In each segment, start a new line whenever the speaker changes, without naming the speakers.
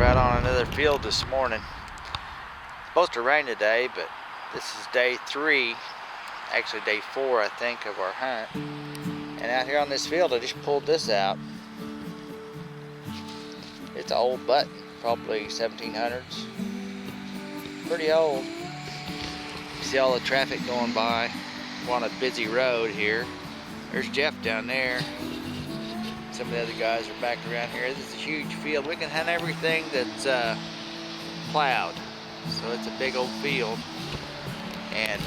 we're out on another field this morning. It's supposed to rain today, but this is day 3, actually day 4 I think, of our hunt. And out here on this field I just pulled this out. It's an old button, probably 1700s. Pretty old. You see all the traffic going by. We're on a busy road here. There's Jeff down there. Some of the other guys are back around here. This is a huge field. We can hunt everything that's plowed. So it's a big old field. And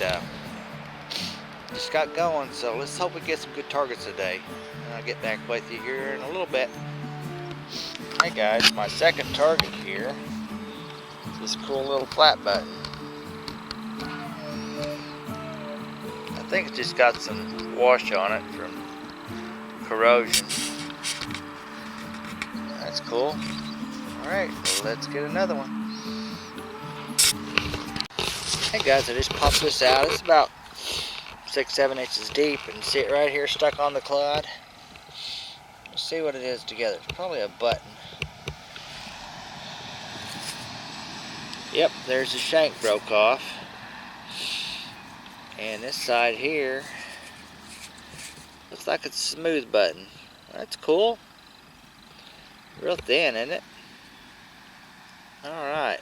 just got going, so let's hope we get some good targets today. And I'll get back with you here in a little bit. Hey guys, my second target here is this cool little flat button. I think it's just got some wash on it from corrosion. That's cool. Alright, well, let's get another one. Hey guys, I just popped this out. It's about 6-7 inches deep, and see it right here stuck on the clod. Let's see what it is together. It's probably a button. Yep, there's the shank broke off. And this side here looks like it's a smooth button. That's cool. Real thin, isn't it? Alright,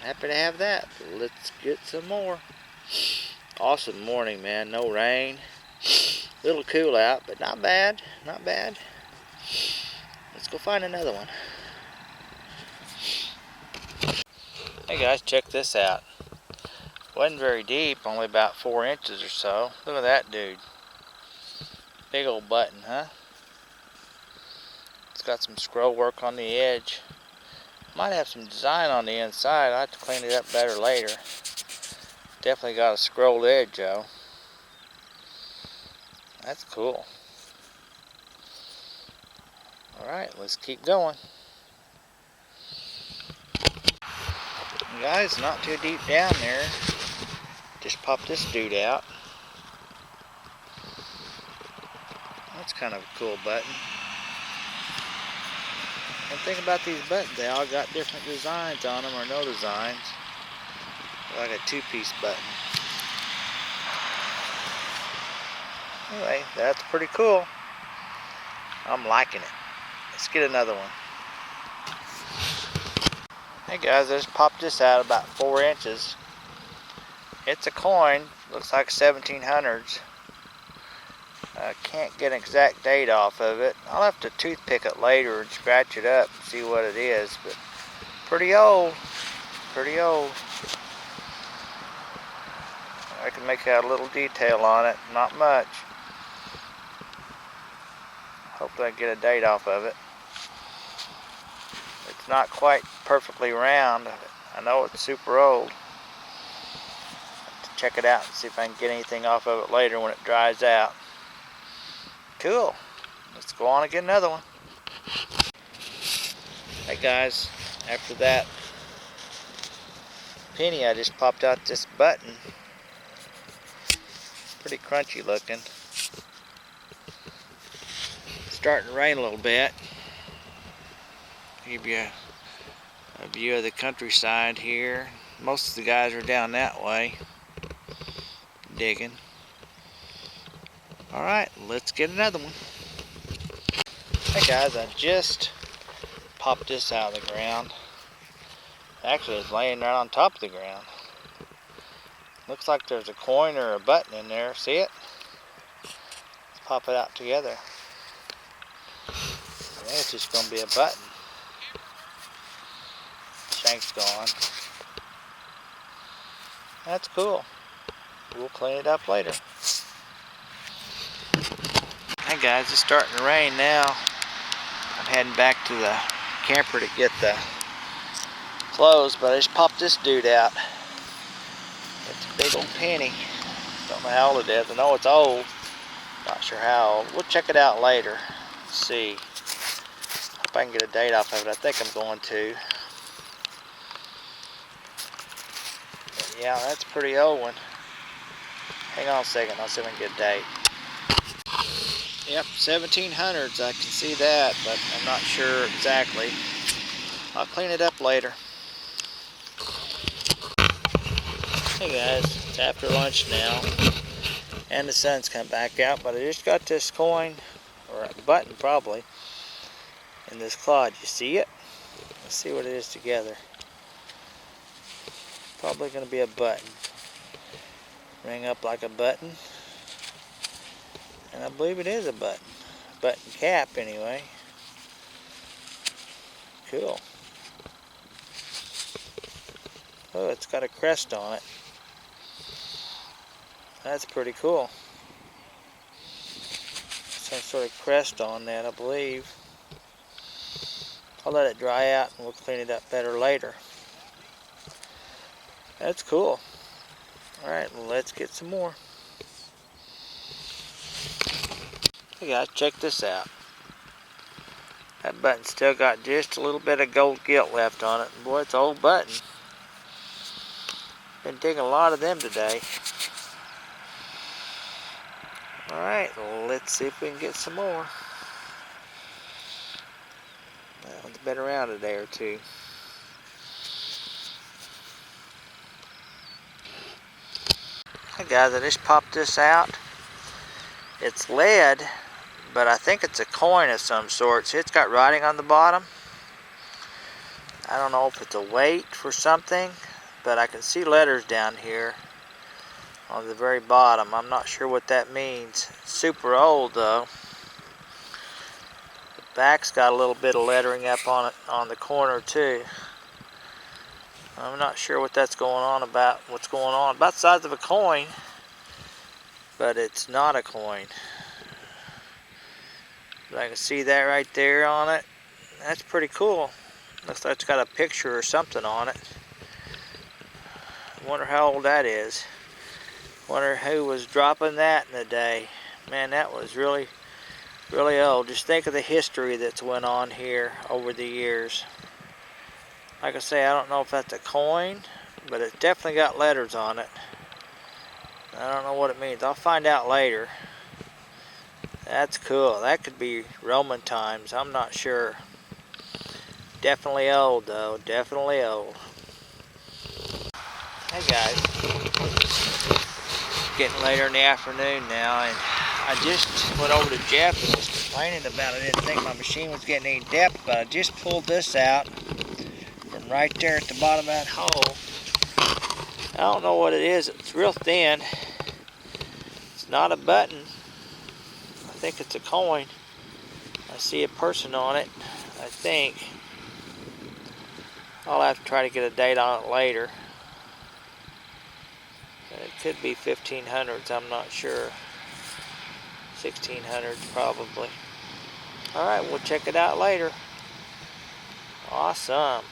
happy to have that. Let's get some more. Awesome morning, man. No rain. A little cool out, but not bad. Not bad. Let's go find another one. Hey guys, check this out. Wasn't very deep, only about 4 inches or so. Look at that dude. Big old button, huh? It's got some scroll work on the edge. Might have some design on the inside. I'll have to clean it up better later. Definitely got a scrolled edge though. That's cool. Alright, let's keep going. Guys, not too deep down there. Just popped this dude out. That's kind of a cool button. One thing about these buttons, they all got different designs on them, or no designs. Like a 2-piece button. Anyway, that's pretty cool. I'm liking it. Let's get another one. Hey guys, I just popped this out about 4 inches. It's a coin, looks like 1700s. I can't get an exact date off of it. I'll have to toothpick it later and scratch it up and see what it is, but pretty old. Pretty old. I can make out a little detail on it, not much. Hopefully I can get a date off of it. It's not quite perfectly round. I know it's super old. Have to check it out and see if I can get anything off of it later when it dries out. Cool. Let's go on and get another one. Hey guys, after that penny, I just popped out this button. Pretty crunchy looking. It's starting to rain a little bit. Give you a view of the countryside here. Most of the guys are down that way digging. Alright, let's get another one. Hey guys, I just popped this out of the ground. Actually, it's laying right on top of the ground. Looks like there's a coin or a button in there. See it? Let's pop it out together. I think it's just going to be a button. Shank's gone. That's cool. We'll clean it up later. Hey guys, it's starting to rain now. I'm heading back to the camper to get the clothes, but I just popped this dude out. It's a big old penny. Don't know how old it is. I know it's old. Not sure how old. We'll check it out later. Let's see. Hope I can get a date off of it. I think I'm going to. But yeah, that's a pretty old one. Hang on a second. I'll see if I can get a date. Yep, 1700s. I can see that, but I'm not sure exactly. I'll clean it up later. Hey guys, it's after lunch now, and the sun's come back out, but I just got this coin, or a button probably, in this clod. You see it? Let's see what it is together. Probably going to be a button. Ring up like a button, and I believe it is a button. Button cap anyway. Cool. Oh, it's got a crest on it. That's pretty cool. Some sort of crest on that, I believe. I'll let it dry out and we'll clean it up better later. That's cool. Alright, let's get some more. Hey guys, check this out. That button still got just a little bit of gold gilt left on it. Boy, it's an old button. Been digging a lot of them today. Alright, let's see if we can get some more. Well, it's been around a day or two. Hey guys, I just popped this out. It's lead, but I think it's a coin of some sort. See, it's got writing on the bottom. I don't know if it's a weight for something, but I can see letters down here on the very bottom. I'm not sure what that means. It's super old though. The back's got a little bit of lettering up on it on the corner too. I'm not sure what that's going on about. What's going on? About the size of a coin, but it's not a coin. But I can see that right there on it. That's pretty cool. Looks like it's got a picture or something on it. I wonder how old that is. Wonder who was dropping that in the day. Man, that was really, really old. Just think of the history that's went on here over the years. Like I say, I don't know if that's a coin, but it's definitely got letters on it. I don't know what it means. I'll find out later. That's cool. That could be Roman times. I'm not sure. Definitely old though. Definitely old. Hey guys. Getting later in the afternoon now, and I just went over to Jeff and was complaining about it. I didn't think my machine was getting any depth, but I just pulled this out from right there at the bottom of that hole. I don't know what it is. It's real thin. It's not a button. I think it's a coin. I see a person on it, I think. I'll have to try to get a date on it later. It could be 1500s, I'm not sure. 1600s probably. Alright, we'll check it out later. Awesome.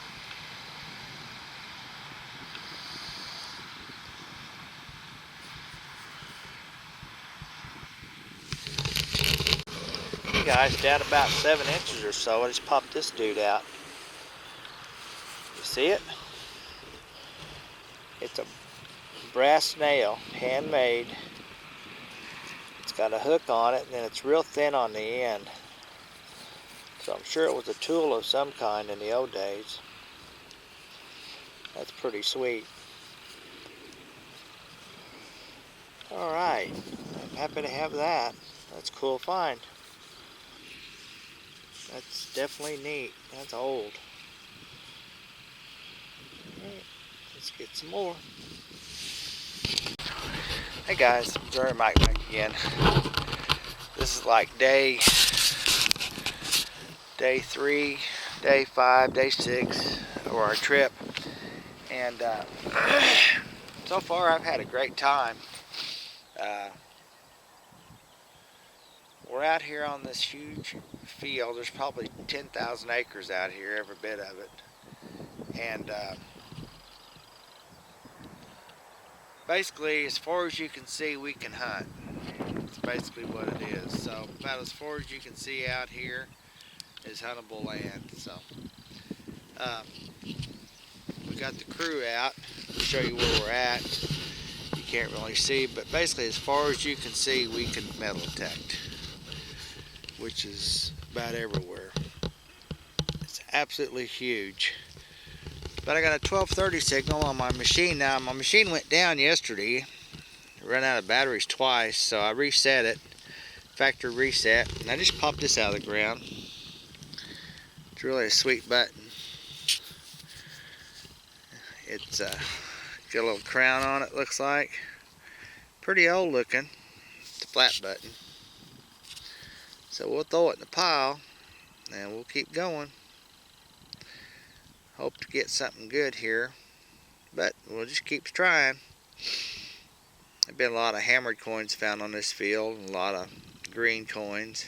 Hey guys, down about 7 inches or so, I just popped this dude out. You see it? It's a brass nail, handmade. It's got a hook on it, and then it's real thin on the end. So I'm sure it was a tool of some kind in the old days. That's pretty sweet. Alright, I'm happy to have that. That's a cool find. That's definitely neat. That's old. Alright, let's get some more. Hey guys, Jerry Mike back again. This is like day 3, day 5, day 6 of our trip, and so far I've had a great time. We're out here on this huge field. There's probably 10,000 acres out here, every bit of it, and basically, as far as you can see, we can hunt. That's basically what it is. So about as far as you can see out here is huntable land. So we got the crew out. I'll show you where we're at. You can't really see, but basically as far as you can see, we can metal detect, which is about everywhere. It's absolutely huge. But I got a 1230 signal on my machine now. My machine went down yesterday. Ran out of batteries twice, so I reset it. Factory reset. And I just popped this out of the ground. It's really a sweet button. It's got a little crown on it, looks like. Pretty old looking. It's a flat button. So we'll throw it in the pile and we'll keep going. Hope to get something good here, but we'll just keep trying. There've been a lot of hammered coins found on this field, and a lot of green coins.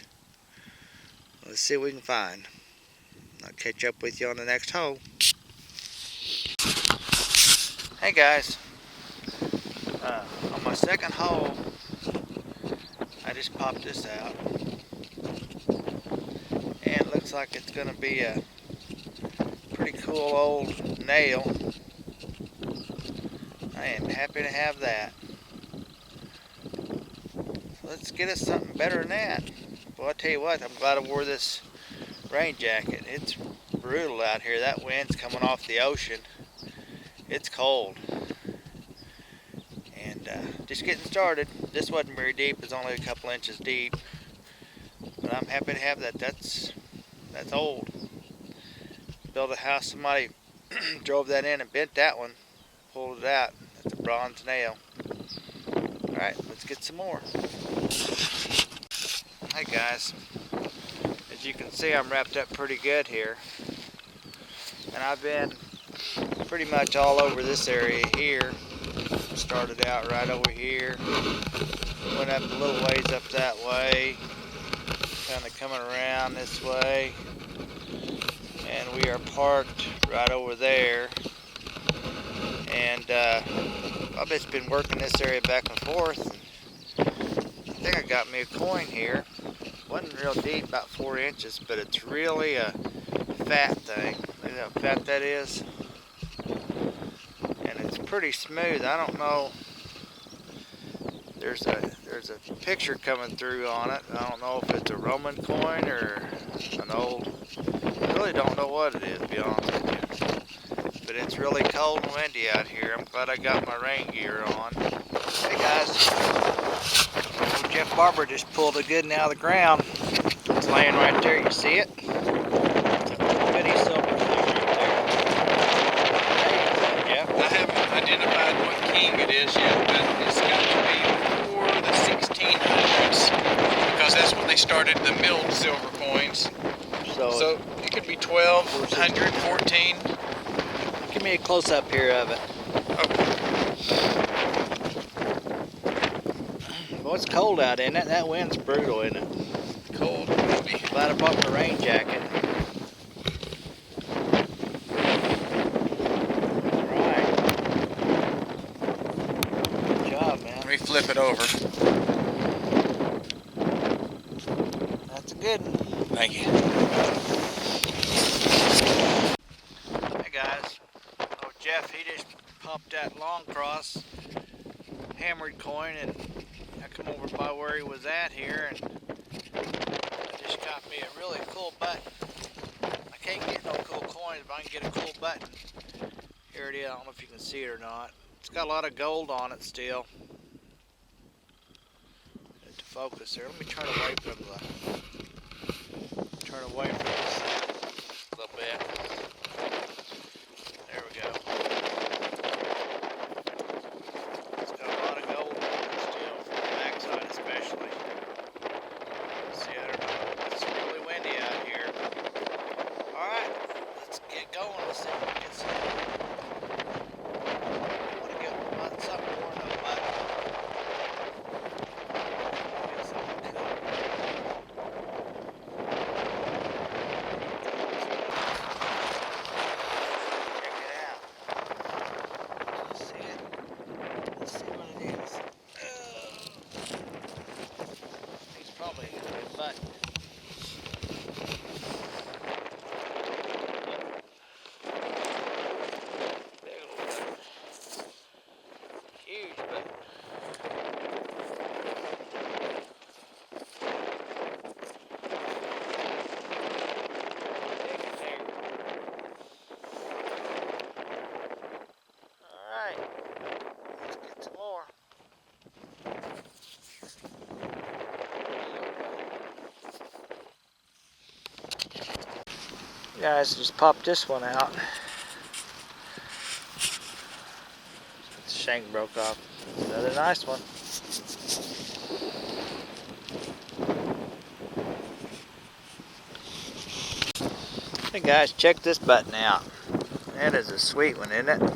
Let's see what we can find. I'll catch up with you on the next hole. Hey guys, on my second hole, I just popped this out, and it looks like it's going to be a pretty cool old nail. I am happy to have that. So let's get us something better than that. Well, I'll tell you what, I'm glad I wore this rain jacket. It's brutal out here. That wind's coming off the ocean. It's cold. And just getting started. This wasn't very deep. It's only a couple inches deep. But I'm happy to have that. That's old. Built a house. Somebody drove that in and bent that one. Pulled it out. That's a bronze nail. Alright, let's get some more. Hey guys. As you can see, I'm wrapped up pretty good here. And I've been pretty much all over this area here. Started out right over here. Went up a little ways up that way. Kind of coming around this way. And we are parked right over there. And I've just been working this area back and forth. I think I got me a coin here. Wasn't real deep, about 4 inches, but it's really a fat thing. Look how fat that is. And it's pretty smooth. I don't know. There's a picture coming through on it. I don't know if it's a Roman coin or an old. I really don't know what it is, to be honest with you. But it's really cold and windy out here. I'm glad I got my rain gear on. Hey guys, old Jeff Barber just pulled a good one out of the ground. It's laying right there. You see it? It's a little bitty silver thing right there. Hey, Jeff.
I haven't identified what king it is yet, but it's got to be before the 1600s because that's when they started the milled silver coins. So it could be 1200, 14.
Give me a close-up here of it.
Okay.
Well, it's cold out, isn't it? That wind's brutal, isn't it?
Cold, maybe.
Glad I brought my rain jacket. Alright. Good job, man.
Let me flip it over.
That's a good one.
Thank you.
Hey guys. Oh, Jeff, he just popped that long cross hammered coin, and I come over by where he was at here, and I just got me a really cool button. I can't get no cool coins, but I can get a cool button. Here it is. I don't know if you can see it or not. It's got a lot of gold on it still. To focus there. Let me turn away from the. Turn away from this a little bit. There we go. It's got a lot of gold on it still, from the backside especially. See, I don't know. It's really windy out here. Alright, let's get going. Let's see if we can get some. I want to get something more than a button. Get something cool. Guys, just popped this one out. The shank broke off. Another nice one. Hey guys, check this button out. That is a sweet one, isn't it?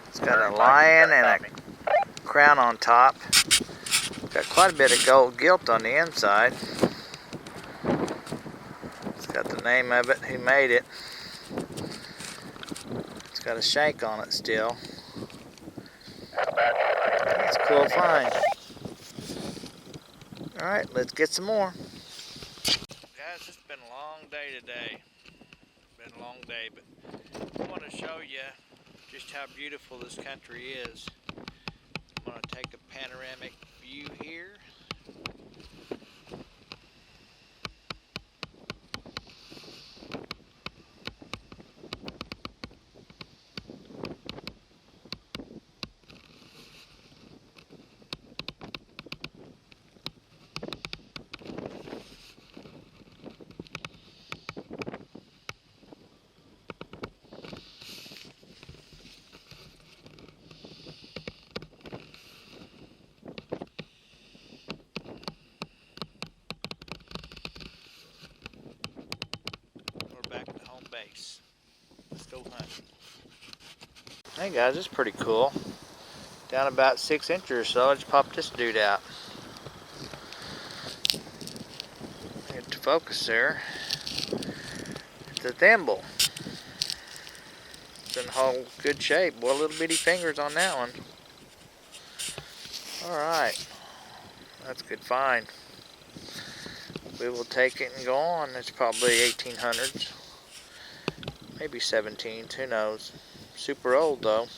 It's got a lion and a crown on top. Got quite a bit of gold gilt on the inside. It's got the name of it, who made it. It's got a shank on it still. That's a cool find. Alright, let's get some more. Guys, it's been a long day today. Been a long day, but I want to show you just how beautiful this country is. I'm going to take a panoramic view here. We're back at home base. Let's go hunt. Hey guys, it's pretty cool. Down about 6 inches or so, I just popped this dude out. Get to focus there. It's a thimble. It's in whole good shape. Boy, little bitty fingers on that one. Alright. That's a good find. We will take it and go on. It's probably 1800s. Maybe 17s, who knows. Super old though.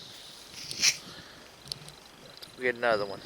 We'll get another one.